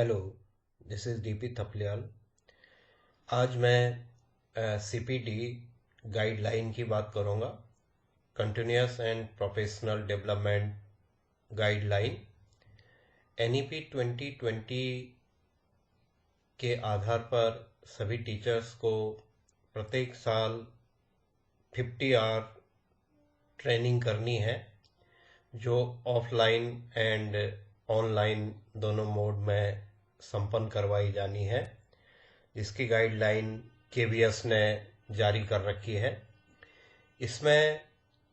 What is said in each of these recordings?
Hello, this is DP Thapliyal. आज मैं CPD guideline की बात करूँगा। Continuous and professional development guideline NEP 2020 के आधार पर सभी टीचर्स को प्रत्येक साल 50 आवर ट्रेनिंग करनी है, जो ऑफलाइन एंड ऑनलाइन दोनों मोड में संपन्न करवाई जानी है, जिसकी गाइडलाइन केवीएस ने जारी कर रखी है। इसमें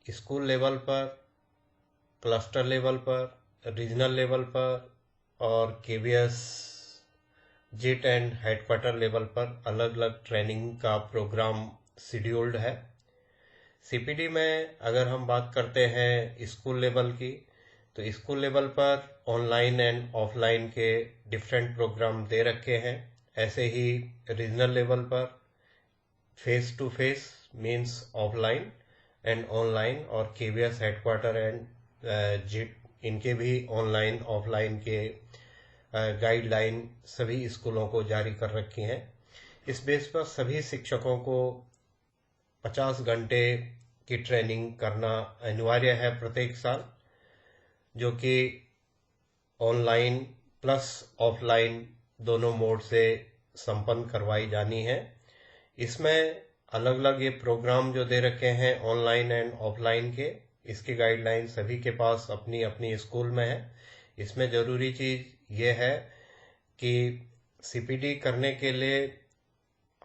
स्कूल लेवल पर, क्लस्टर लेवल पर, रीजनल लेवल पर और KVS jet and headquarter level पर अलग अलग ट्रेनिंग का प्रोग्राम शेड्यूल्ड है। सीपीडी में अगर हम बात करते हैं स्कूल लेवल की, तो स्कूल लेवल पर ऑनलाइन एंड ऑफलाइन के डिफरेंट प्रोग्राम दे रखे हैं। ऐसे ही रीजनल लेवल पर face to face means offline and online, और केवीएस हेडक्वार्टर एंड जिट इनके भी ऑनलाइन ऑफलाइन के गाइडलाइन सभी स्कूलों को जारी कर रखी हैं। इस बेस पर सभी शिक्षकों को 50 घंटे की ट्रेनिंग करना अनिवार्य है प्रत्येक साल, जो कि ऑनलाइन प्लस ऑफलाइन दोनों मोड से संपन्न करवाई जानी है। इसमें अलग अलग ये प्रोग्राम जो दे रखे हैं ऑनलाइन एंड ऑफलाइन के, इसकी गाइडलाइन सभी के पास अपनी अपनी स्कूल में है। इसमें ज़रूरी चीज़ ये है कि सीपीडी करने के लिए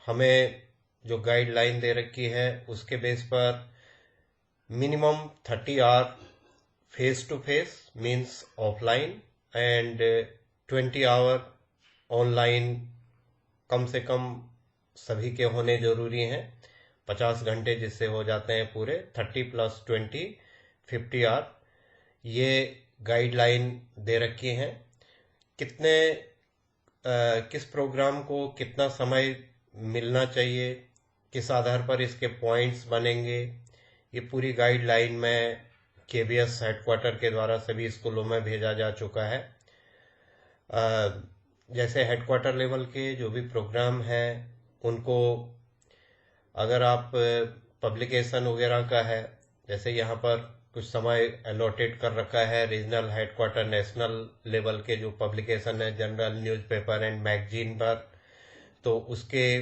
हमें जो गाइडलाइन दे रखी है उसके बेस पर minimum 30 hour face to face means offline and 20 hour online कम से कम सभी के होने जरूरी हैं। 50 घंटे जिससे हो जाते हैं पूरे 30 + 20 50 आवर, ये गाइडलाइन दे रखी हैं। किस प्रोग्राम को कितना समय मिलना चाहिए, किस आधार पर इसके पॉइंट्स बनेंगे, ये पूरी गाइडलाइन में केवीएस हेडक्वार्टर के द्वारा सभी स्कूलों में भेजा जा चुका है। जैसे हेडक्वार्टर लेवल के जो भी प्रोग्राम हैं उनको अगर आप पब्लिकेशन वगैरह का है, जैसे यहाँ पर कुछ समय अलॉटेड कर रखा है रीजनल हेडक्वार्टर नेशनल लेवल के जो पब्लिकेशन है जनरल न्यूज़पेपर एंड मैगजीन पर, तो उसके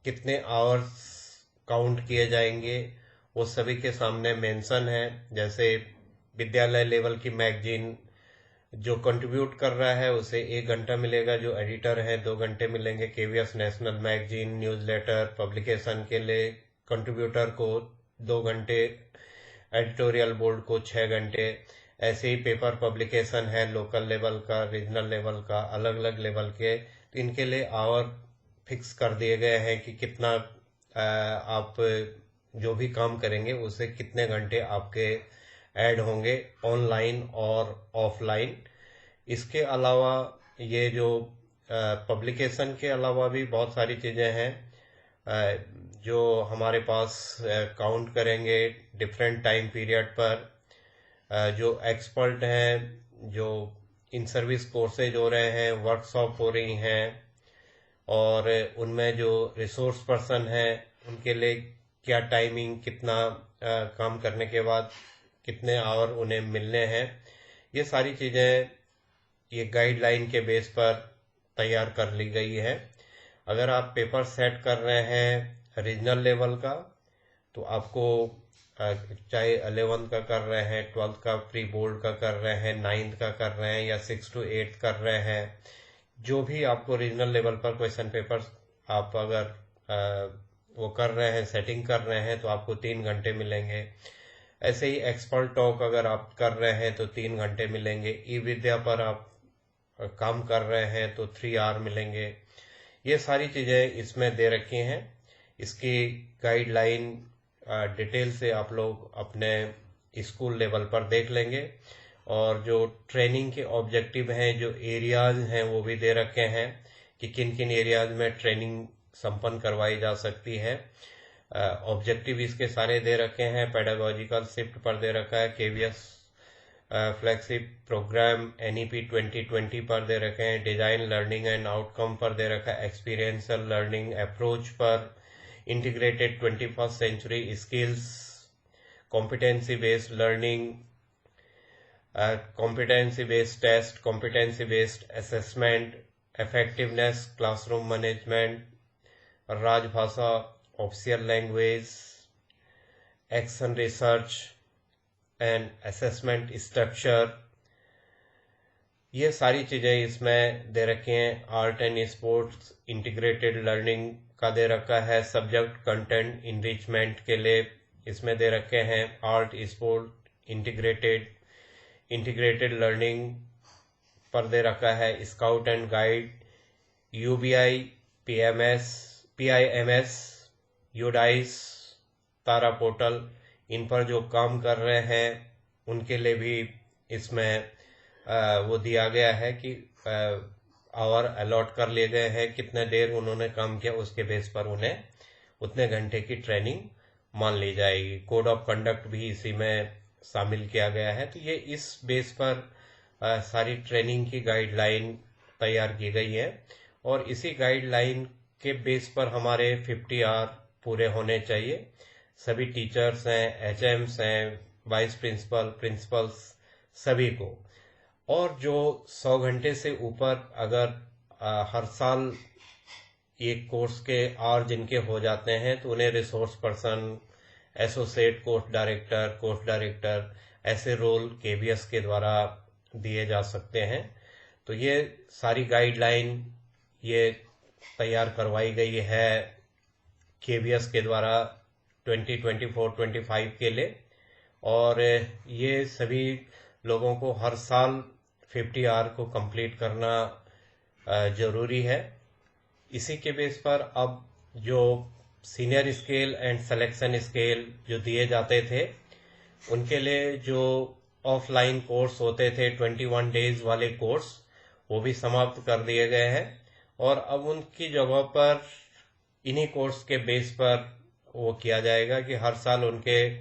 कितने आवर्स काउंट किए जाएंगे वो सभी के सामने मेंशन है। जैसे विद्यालय लेवल की मैगजीन जो कंट्रीब्यूट कर रहा है उसे 1 घंटा मिलेगा, जो एडिटर है 2 घंटे मिलेंगे। KVS national magazine newsletter publication के लिए कंट्रीब्यूटर को 2 घंटे, एडिटोरियल बोर्ड को 6 घंटे। ऐसे ही पेपर पब्लिकेशन है लोकल लेवल का, रीजनल लेवल का, अलग अलग लेवल के, तो इनके लिए आवर फिक्स कर दिए गए हैं कि कितना आप जो भी काम करेंगे उसे कितने घंटे आपके ऐड होंगे ऑनलाइन और ऑफलाइन। इसके अलावा ये जो पब्लिकेशन के अलावा भी बहुत सारी चीज़ें हैं जो हमारे पास काउंट करेंगे डिफरेंट टाइम पीरियड पर। जो एक्सपर्ट हैं, जो इन सर्विस कोर्सेज हो रहे हैं, वर्कशॉप हो रही हैं, और उनमें जो रिसोर्स पर्सन हैं उनके लिए क्या टाइमिंग, कितना काम करने के बाद कितने आवर उन्हें मिलने हैं, ये सारी चीज़ें ये गाइडलाइन के बेस पर तैयार कर ली गई है। अगर आप पेपर सेट कर रहे हैं रीजनल लेवल का, तो आपको चाहे 11th का कर रहे हैं, 12th का प्री बोर्ड का कर रहे हैं, 9th का कर रहे हैं, या 6 to 8 कर रहे हैं, जो भी आपको रीजनल लेवल पर क्वेश्चन पेपर आप अगर वो कर रहे हैं, सेटिंग कर रहे हैं, तो आपको 3 घंटे मिलेंगे। ऐसे ही एक्सपर्ट टॉक अगर आप कर रहे हैं तो 3 घंटे मिलेंगे। ई विद्या पर आप काम कर रहे हैं तो 3 आवर मिलेंगे। ये सारी चीज़ें इसमें दे रखी हैं। इसकी गाइडलाइन डिटेल से आप लोग अपने स्कूल लेवल पर देख लेंगे, और जो ट्रेनिंग के ऑब्जेक्टिव हैं, जो एरियाज हैं, वो भी दे रखे हैं कि किन किन एरियाज में ट्रेनिंग संपन्न करवाई जा सकती है। ऑब्जेक्टिव इसके सारे दे रखे हैं। पेडागोजिकल शिफ्ट पर दे रखा है केवीएस फ्लैगशिप प्रोग्राम NEP 2020 पर दे रखे हैं, डिजाइन लर्निंग एंड आउटकम पर दे रखा है, एक्सपीरियंशियल लर्निंग अप्रोच पर, integrated 21st century skills, competency based learning, competency based test, competency based assessment, effectiveness, classroom management, राजभाषा, official language, action research and assessment structure, ये सारी चीज़ें इसमें दे रखी हैं। Art and sports integrated learning का दे रखा है, सब्जेक्ट कंटेंट इनरिचमेंट के लिए इसमें दे रखे हैं। आर्ट स्पोर्ट इंटीग्रेटेड लर्निंग पर दे रखा है, scout and guide, UBI, PIMS, UDISE, Tara portal, इन पर जो काम कर रहे हैं उनके लिए भी इसमें वो दिया गया है कि आवर अलॉट कर लिए गए हैं, कितने देर उन्होंने काम किया, उसके बेस पर उन्हें उतने घंटे की ट्रेनिंग मान ली जाएगी। कोड ऑफ कंडक्ट भी इसी में शामिल किया गया है। तो ये इस बेस पर सारी ट्रेनिंग की गाइडलाइन तैयार की गई है और इसी गाइडलाइन के बेस पर हमारे 50 आवर पूरे होने चाहिए। सभी टीचर्स हैं, HMs हैं, वाइस प्रिंसिपल, प्रिंसिपल्स, सभी को। और जो 100 घंटे से ऊपर अगर हर साल एक कोर्स के आवर जिनके हो जाते हैं तो उन्हें resource person, associate course director ऐसे रोल KBS के द्वारा दिए जा सकते हैं। तो ये सारी गाइडलाइन ये तैयार करवाई गई है KBS के द्वारा 2024-25 के लिए और ये सभी लोगों को हर साल 50 आवर को कंप्लीट करना जरूरी है। इसी के बेस पर अब जो senior scale and selection scale जो दिए जाते थे उनके लिए जो ऑफलाइन कोर्स होते थे 21 डेज वाले कोर्स वो भी समाप्त कर दिए गए हैं और अब उनकी जगह पर इन्हीं कोर्स के बेस पर वो किया जाएगा कि हर साल उनके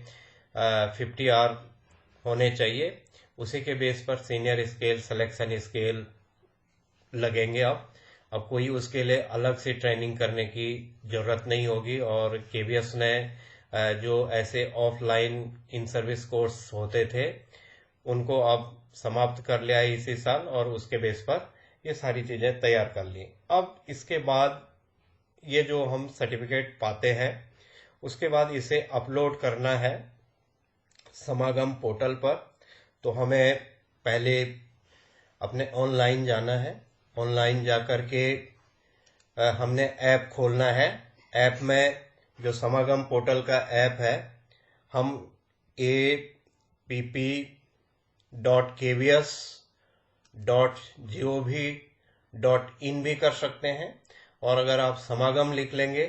50 आवर होने चाहिए। उसी के बेस पर सीनियर स्केल, सिलेक्शन स्केल लगेंगे। अब कोई उसके लिए अलग से ट्रेनिंग करने की जरूरत नहीं होगी और KBS ने जो ऐसे ऑफलाइन इन सर्विस कोर्स होते थे उनको अब समाप्त कर लिया है इसी साल और उसके बेस पर ये सारी चीजें तैयार कर ली। अब इसके बाद ये जो हम सर्टिफिकेट पाते हैं उसके बाद इसे अपलोड करना है समागम पोर्टल पर। तो हमें पहले अपने ऑनलाइन जाना है। ऑनलाइन जाकर के हमने ऐप खोलना है। ऐप में जो समागम पोर्टल का ऐप है हम app.kvs.gov.in भी कर सकते हैं और अगर आप समागम लिख लेंगे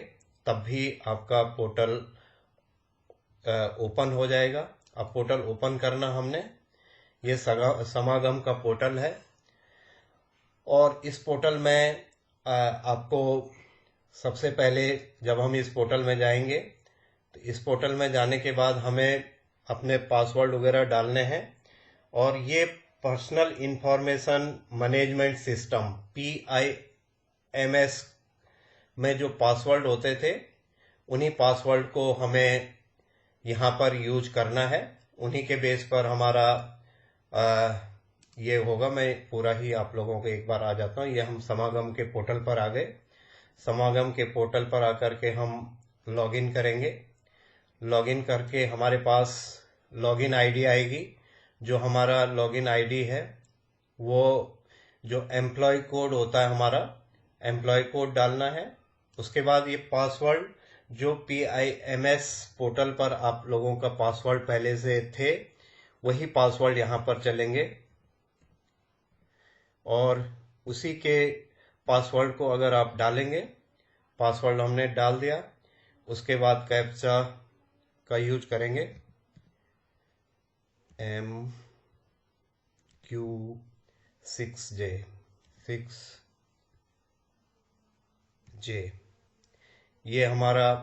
तब भी आपका पोर्टल ओपन हो जाएगा। अब पोर्टल ओपन करना हमने, ये समागम का पोर्टल है और इस पोर्टल में आपको सबसे पहले जब हम इस पोर्टल में जाएंगे तो इस पोर्टल में जाने के बाद हमें अपने पासवर्ड वगैरह डालने हैं और ये personal information management system PIMS में जो पासवर्ड होते थे उन्हीं पासवर्ड को हमें यहाँ पर यूज करना है। उन्हीं के बेस पर हमारा ये होगा। मैं पूरा ही आप लोगों को एक बार आ जाता हूँ। ये हम समागम के पोर्टल पर आ गए। समागम के पोर्टल पर आकर के हम लॉगिन करेंगे। लॉगिन करके हमारे पास लॉगिन आईडी आएगी। जो हमारा लॉगिन आईडी है वो जो एम्प्लॉय कोड होता है हमारा, एम्प्लॉय कोड डालना है। उसके बाद ये पासवर्ड जो PIMS पोर्टल पर आप लोगों का पासवर्ड पहले से थे वही पासवर्ड यहाँ पर चलेंगे और उसी के पासवर्ड को अगर आप डालेंगे, पासवर्ड हमने डाल दिया, उसके बाद कैप्चा का यूज करेंगे MQ6J ये हमारा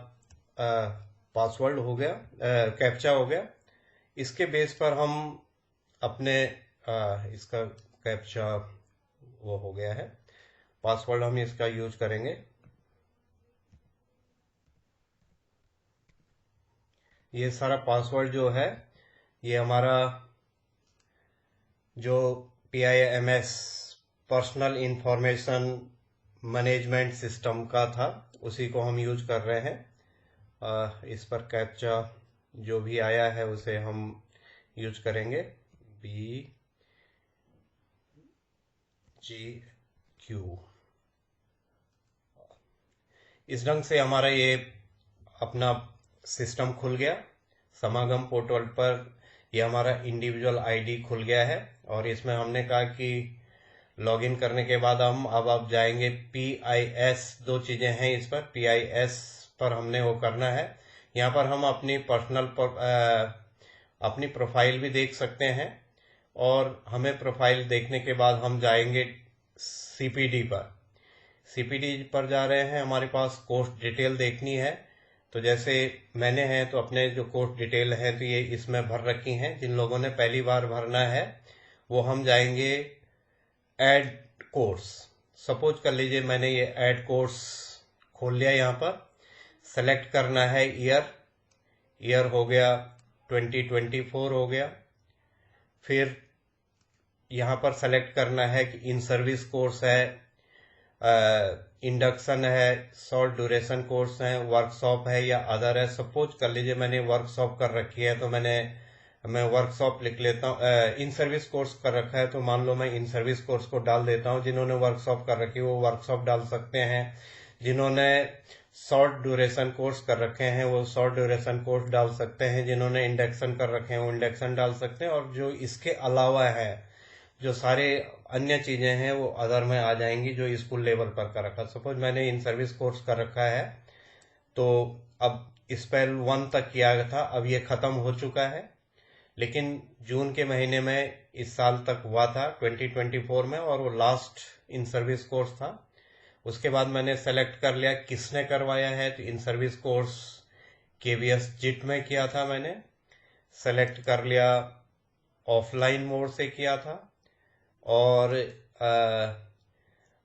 पासवर्ड हो गया, कैप्चा हो गया। इसके बेस पर हम अपने इसका कैप्चा वो हो गया है, पासवर्ड हम इसका यूज करेंगे। ये सारा पासवर्ड जो है ये हमारा जो PIMS personal information management system का था, उसी को हम यूज कर रहे हैं। इस पर कैप्चा जो भी आया है उसे हम यूज करेंगे, BGQ। इस ढंग से हमारा ये अपना सिस्टम खुल गया। समागम पोर्टल पर ये हमारा इंडिविजुअल आईडी खुल गया है, और इसमें हमने कहा कि लॉगिन करने के बाद हम अब जाएंगे PIS, दो चीजें हैं इस पर, PIS पर हमने वो करना है। यहाँ पर हम अपनी अपनी प्रोफाइल भी देख सकते हैं, और हमें प्रोफाइल देखने के बाद हम जाएंगे CPD पर। CPD पर जा रहे हैं, हमारे पास कोर्स डिटेल देखनी है। तो जैसे मैंने है तो अपने जो कोर्स डिटेल है तो ये इसमें भर रखी हैं। जिन लोगों ने पहली बार भरना है वो हम जाएंगे ऐड कोर्स। सपोज कर लीजिए मैंने ये ऐड कोर्स खोल लिया, यहाँ पर सेलेक्ट करना है ईयर हो गया 2024 हो गया। फिर यहाँ पर सेलेक्ट करना है कि इन सर्विस कोर्स है, इंडक्शन है, शॉर्ट ड्यूरेशन कोर्स है, वर्कशॉप है या अदर है। सपोज कर लीजिए मैंने वर्कशॉप कर रखी है तो मैं वर्कशॉप लिख लेता हूँ। इन सर्विस कोर्स कर रखा है तो मान लो मैं इन सर्विस कोर्स को डाल देता हूँ। जिन्होंने वर्कशॉप कर रखी है वो वर्कशॉप डाल सकते हैं, जिन्होंने शॉर्ट ड्यूरेशन कोर्स कर रखे हैं वो शॉर्ट ड्यूरेशन कोर्स डाल सकते हैं, जिन्होंने इंडक्शन कर रखे हैं वो इंडक्शन डाल सकते हैं, और जो इसके अलावा है जो सारे अन्य चीजें हैं वो अदर में आ जाएंगी जो स्कूल लेवल पर कर रखा। सपोज मैंने इन सर्विस कोर्स कर रखा है तो अब स्पेल 1 तक किया था, अब ये खत्म हो चुका है, लेकिन जून के महीने में इस साल तक हुआ था 2024 में, और वो लास्ट इन सर्विस कोर्स था। उसके बाद मैंने सेलेक्ट कर लिया किसने करवाया है, तो in service course KVS JIT में किया था मैंने। सेलेक्ट कर लिया ऑफलाइन मोड से किया था, और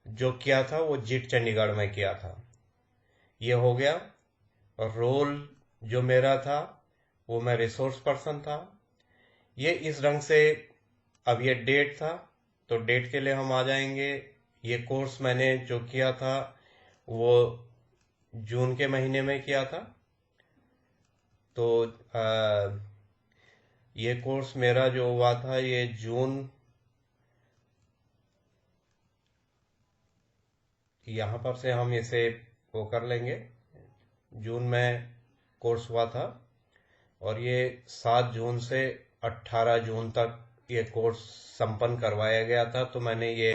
जो किया था वो JIT चंडीगढ़ में किया था। ये हो गया। और रोल जो मेरा था वो मैं रिसोर्स पर्सन था। ये इस ढंग से। अब ये डेट था तो डेट के लिए हम आ जाएंगे। ये कोर्स मैंने जो किया था वो जून के महीने में किया था, तो ये कोर्स मेरा जो हुआ था ये जून, यहाँ पर से हम इसे वो कर लेंगे, जून में कोर्स हुआ था, और ये 7 जून से 18 जून तक ये कोर्स संपन्न करवाया गया था। तो मैंने ये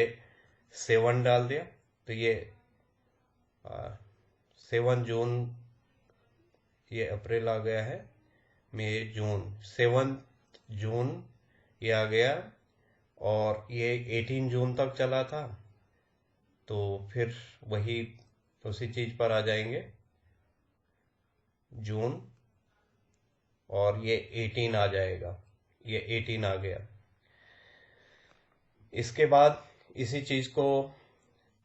7 डाल दिया, तो ये 7 जून, ये अप्रैल आ गया है, मई जून, 7 जून ये आ गया, और ये 18 जून तक चला था। तो फिर वही उसी चीज पर आ जाएंगे, जून, और ये 18 आ जाएगा, ये 18 आ गया। इसके बाद इसी चीज को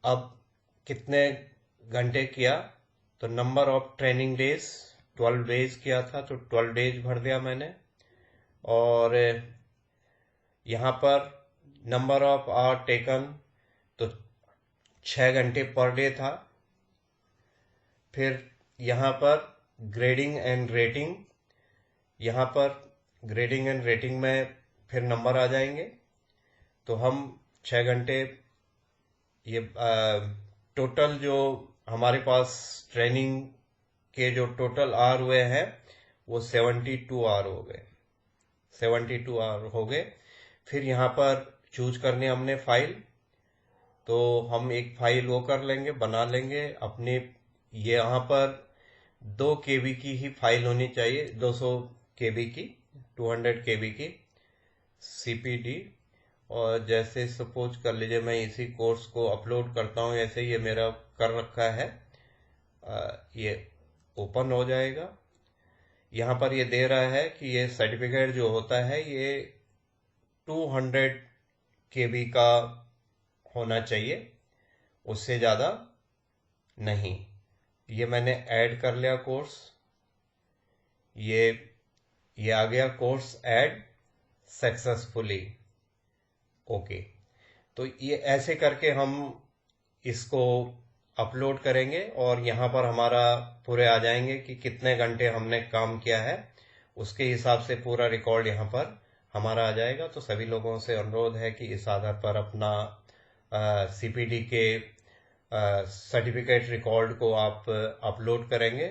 अब कितने घंटे किया, तो number of training days 12 days किया था, तो 12 डेज भर दिया मैंने। और यहाँ पर नंबर ऑफ आवर टेकन तो 6 घंटे पर डे था। फिर यहाँ पर ग्रेडिंग एंड रेटिंग, यहाँ पर ग्रेडिंग एंड रेटिंग में फिर नंबर आ जाएंगे। तो हम 6 घंटे, ये टोटल जो हमारे पास ट्रेनिंग के जो टोटल आवर हुए हैं वो 72 आवर हो गए, 72 आवर हो गए। फिर यहाँ पर चूज करने हमने फाइल, तो हम एक फाइल वो कर लेंगे, बना लेंगे अपने। ये यहाँ पर 2 KB की ही फाइल होनी चाहिए, 200 KB की, 200 KB की CPD। और जैसे सपोज कर लीजिए मैं इसी कोर्स को अपलोड करता हूँ, ऐसे ये मेरा कर रखा है, ये ओपन हो जाएगा। यहाँ पर ये दे रहा है कि ये सर्टिफिकेट जो होता है ये 200 KB का होना चाहिए, उससे ज़्यादा नहीं। ये मैंने ऐड कर लिया कोर्स, ये आ गया कोर्स ऐड सक्सेसफुली। ओके, तो ये ऐसे करके हम इसको अपलोड करेंगे और यहाँ पर हमारा पूरे आ जाएंगे कि कितने घंटे हमने काम किया है, उसके हिसाब से पूरा रिकॉर्ड यहाँ पर हमारा आ जाएगा। तो सभी लोगों से अनुरोध है कि इस आधार पर अपना CPD के सर्टिफिकेट रिकॉर्ड को आप अपलोड करेंगे